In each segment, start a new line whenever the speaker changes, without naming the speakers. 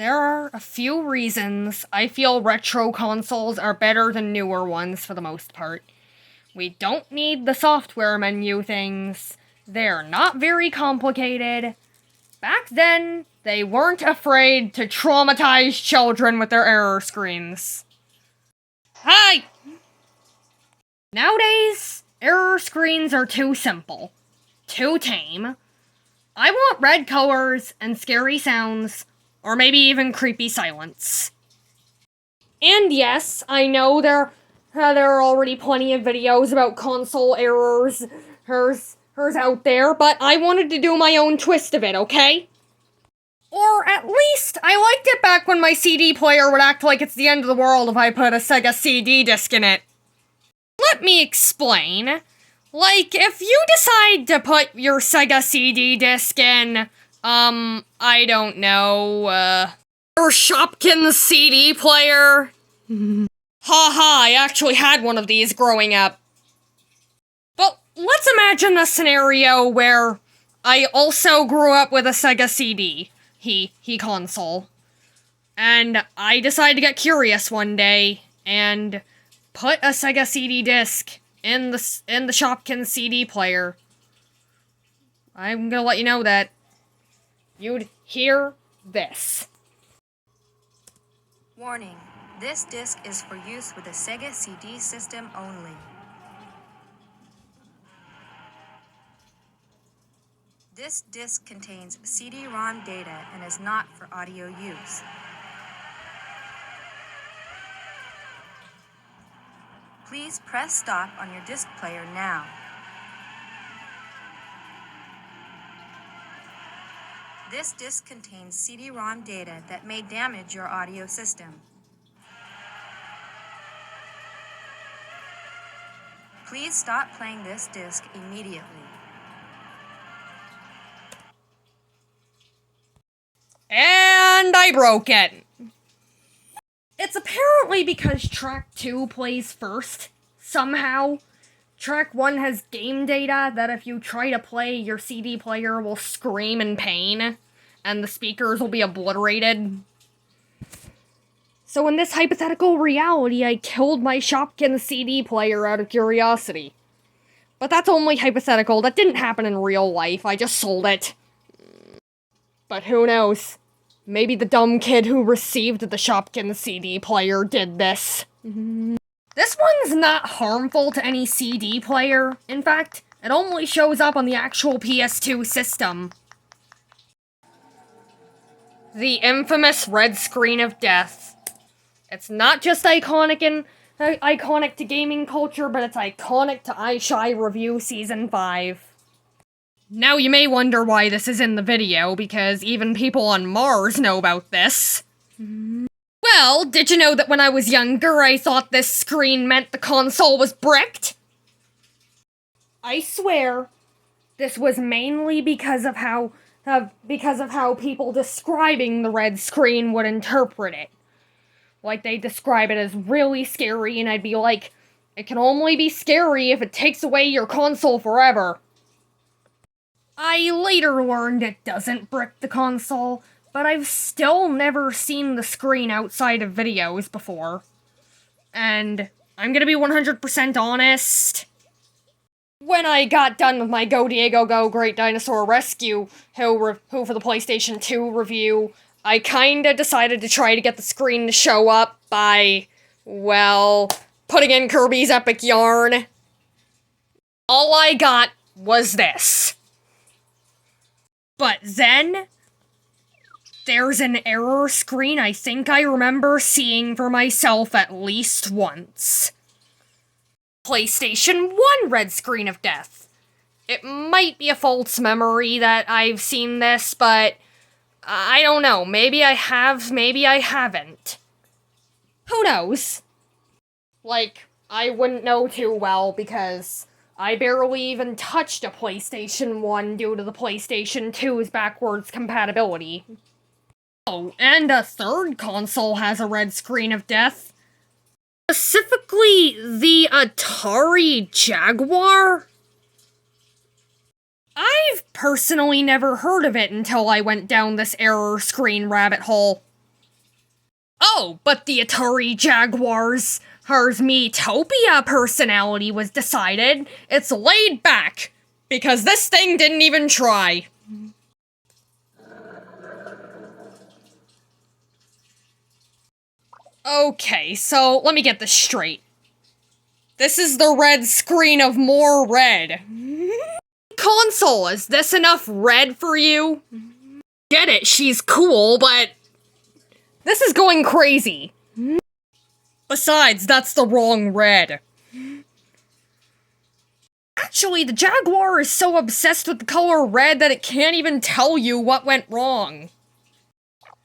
There are a few reasons I feel retro consoles are better than newer ones for the most part. We don't need the software menu things. They're not very complicated. Back then, they weren't afraid to traumatize children with their error screens. Hi! Nowadays, error screens are too simple. Too tame. I want red colors and scary sounds, or maybe even creepy silence. And yes, I know there are already plenty of videos about console errors, hers out there, but I wanted to do my own twist of it, okay? Or at least, I liked it back when my CD player would act like it's the end of the world if I put a Sega CD disc in it. Let me explain. Like, if you decide to put your Sega CD disc in, I don't know, your Shopkins CD player? Haha, I actually had one of these growing up. But let's imagine a scenario where I also grew up with a Sega CD, he console. And I decided to get curious one day and put a Sega CD disc in the Shopkins CD player. I'm gonna let you know that you'd hear this.
Warning, this disc is for use with a Sega CD system only. This disc contains CD-ROM data and is not for audio use. Please press stop on your disc player now. This disc contains CD-ROM data that may damage your audio system. Please stop playing this disc immediately.
And I broke it. It's apparently because track 2 plays first, somehow. Track 1 has game data that if you try to play, your CD player will scream in pain, and the speakers will be obliterated. So in this hypothetical reality, I killed my Shopkins CD player out of curiosity. But that's only hypothetical, that didn't happen in real life, I just sold it. But who knows? Maybe the dumb kid who received the Shopkins CD player did this. This one's not harmful to any CD player. In fact, it only shows up on the actual PS2 system. The infamous red screen of death. It's not just iconic to gaming culture, but it's iconic to iShy Review Season 5. Now you may wonder why this is in the video, because even people on Mars know about this. Well, did you know that when I was younger, I thought this screen meant the console was bricked? I swear, this was mainly because of how people describing the red screen would interpret it. Like, they describe it as really scary, and I'd be like, it can only be scary if it takes away your console forever. I later learned it doesn't brick the console, but I've still never seen the screen outside of videos before. And I'm gonna be 100% honest. When I got done with my Go Diego Go Great Dinosaur Rescue, who for the PlayStation 2 review, I kinda decided to try to get the screen to show up by, well, putting in Kirby's Epic Yarn. All I got was this. But then, there's an error screen I think I remember seeing for myself at least once. PlayStation 1 red screen of death. It might be a false memory that I've seen this, but I don't know. Maybe I have, maybe I haven't. Who knows? Like, I wouldn't know too well because I barely even touched a PlayStation 1 due to the PlayStation 2's backwards compatibility. Oh, and a third console has a red screen of death. Specifically, the Atari Jaguar? I've personally never heard of it until I went down this error screen rabbit hole. Oh, but the Atari Jaguars' Miitopia personality was decided. It's laid back, because this thing didn't even try. Okay, so let me get this straight. This is the red screen of more red. Console, is this enough red for you? Get it, she's cool, but this is going crazy. Besides, that's the wrong red. Actually, the Jaguar is so obsessed with the color red that it can't even tell you what went wrong.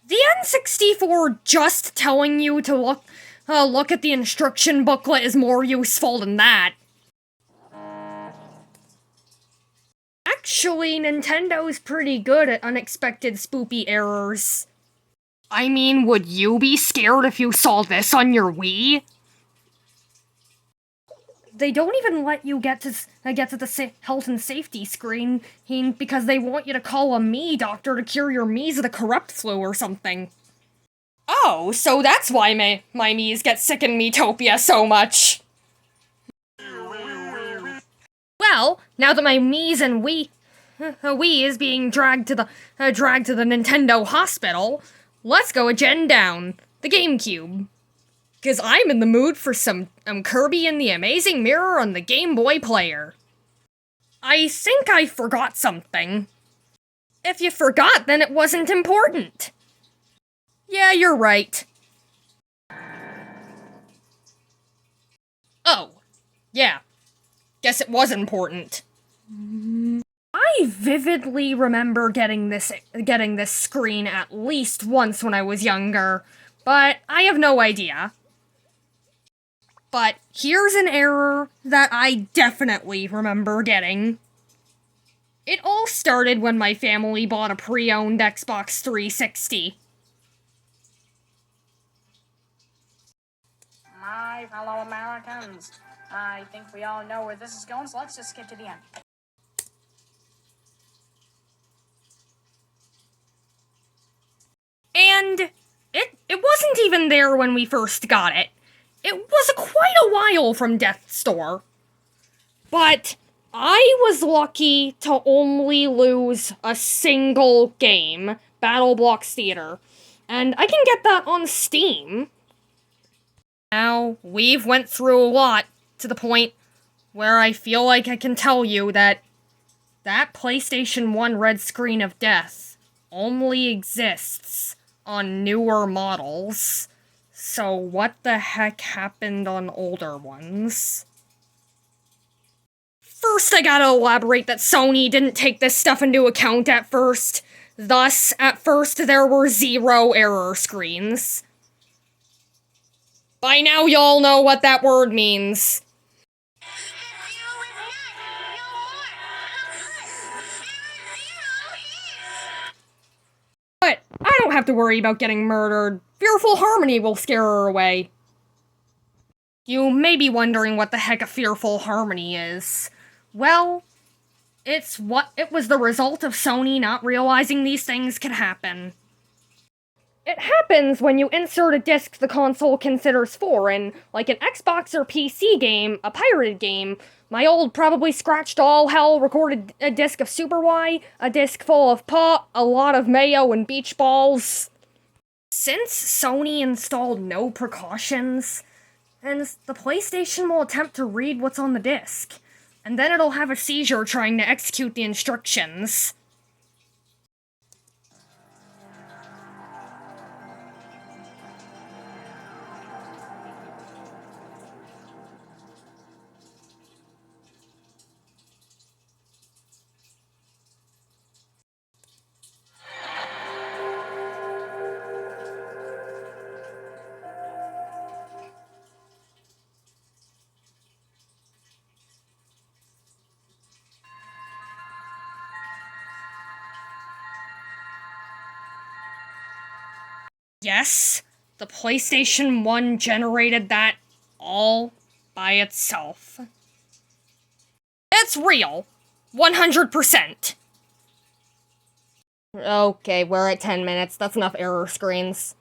The N64 just telling you to look at the instruction booklet is more useful than that. Actually, Nintendo's pretty good at unexpected spoopy errors. I mean, would you be scared if you saw this on your Wii? They don't even let you get to the health and safety screen because they want you to call a Mii doctor to cure your Mii's of the corrupt flu or something. Oh, so that's why my Mii's get sick in Miitopia so much. Well, now that my Mii's and Wii is being dragged to the Nintendo hospital, let's go a gen down, the GameCube. 'Cause I'm in the mood for some Kirby and the Amazing Mirror on the Game Boy Player. I think I forgot something. If you forgot, then it wasn't important. Yeah, you're right. Oh, yeah. Guess it was important. I vividly remember getting this screen at least once when I was younger, but I have no idea. But here's an error that I definitely remember getting. It all started when my family bought a pre-owned Xbox 360.
My fellow Americans, I think we all know where this is going, so let's just skip to the end.
And it wasn't even there when we first got it. It was quite a while from Death's Door. But I was lucky to only lose a single game, BattleBlocks Theater, and I can get that on Steam. Now, we've went through a lot, to the point where I feel like I can tell you that PlayStation 1 red screen of death only exists on newer models. So what the heck happened on older ones? First, I gotta elaborate that Sony didn't take this stuff into account at first. Thus, at first, there were 0 error screens. By now, y'all know what that word means. But I don't have to worry about getting murdered. Fearful Harmony will scare her away. You may be wondering what the heck a Fearful Harmony is. Well, it was the result of Sony not realizing these things could happen. It happens when you insert a disc the console considers foreign, like an Xbox or PC game, a pirated game. My old probably scratched all hell recorded a disc of Super Y, a disc full of pot, a lot of mayo and beach balls. Since Sony installed no precautions, and the PlayStation will attempt to read what's on the disc, and then it'll have a seizure trying to execute the instructions. Yes, the PlayStation 1 generated that all by itself. It's real. 100%. Okay, we're at 10 minutes. That's enough error screens.